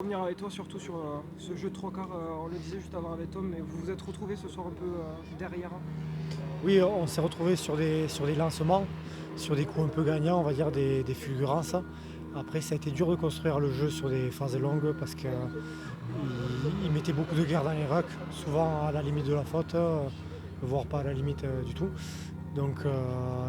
Revenir avec toi surtout sur ce jeu de trois quarts, on le disait juste avant avec Tom, mais vous vous êtes retrouvés ce soir un peu derrière. Oui, on s'est retrouvés sur des lancements, sur des coups un peu gagnants, on va dire des fulgurances. Après, ça a été dur de construire le jeu sur des phases longues parce qu'ils mettaient beaucoup de guerre dans les rucks, souvent à la limite de la faute, voire pas à la limite du tout. Donc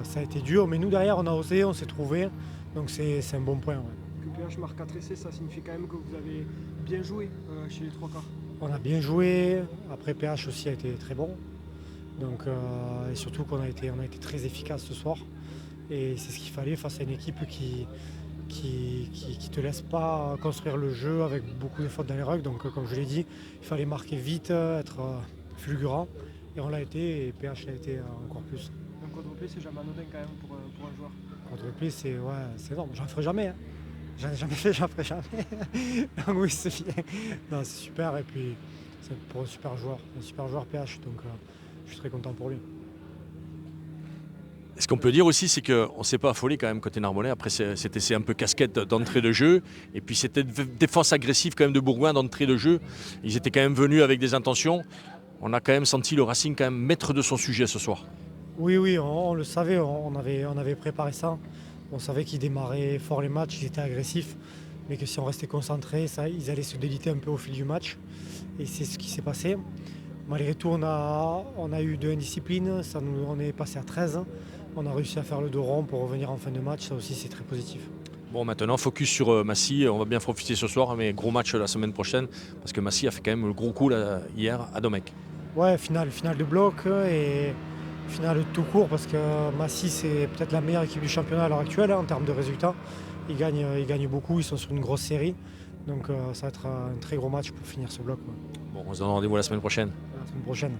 ça a été dur, mais nous derrière on a osé, on s'est trouvé, donc c'est un bon point. Ouais. Que PH marque 4 essais, ça signifie quand même que vous avez bien joué chez les trois quarts. On a bien joué, après PH aussi a été très bon. Donc, et surtout qu'on a été très efficace ce soir. Et c'est ce qu'il fallait face à une équipe qui te laisse pas construire le jeu avec beaucoup de fautes dans les rucks. Donc comme je l'ai dit, il fallait marquer vite, être fulgurant. Et on l'a été, et PH l'a été encore plus. Un quadruplé, c'est jamais anodin quand même pour un joueur. Quadruplé, c'est énorme. J'en ferai jamais. Hein. J'en ai jamais fait, j'en ferai jamais. Donc oui, c'est bien. Non, c'est super. Et puis c'est pour un super joueur PH. Donc je suis très content pour lui. Ce qu'on peut dire aussi, c'est qu'on ne s'est pas affolé quand même côté Narbonnais. Après, c'était un peu casquette d'entrée de jeu. Et puis, c'était défense agressive quand même de Bourgoin d'entrée de jeu. Ils étaient quand même venus avec des intentions. On a quand même senti le Racing quand même maître de son sujet ce soir. Oui, on le savait. On avait préparé ça. On savait qu'ils démarraient fort les matchs, ils étaient agressifs. Mais que si on restait concentré, ils allaient se déliter un peu au fil du match. Et c'est ce qui s'est passé. Malgré tout, on a eu de l'indiscipline. On est passé à 13. On a réussi à faire le dos rond pour revenir en fin de match. Ça aussi, c'est très positif. Bon, maintenant, focus sur Massy. On va bien profiter ce soir, mais gros match la semaine prochaine. Parce que Massy a fait quand même le gros coup là, hier à Domecq. Ouais, finale de bloc et finale tout court parce que Massy, c'est peut-être la meilleure équipe du championnat à l'heure actuelle en termes de résultats. Ils gagnent beaucoup, ils sont sur une grosse série. Donc ça va être un très gros match pour finir ce bloc. Ouais. Bon, on se donne rendez-vous la semaine prochaine. À la semaine prochaine.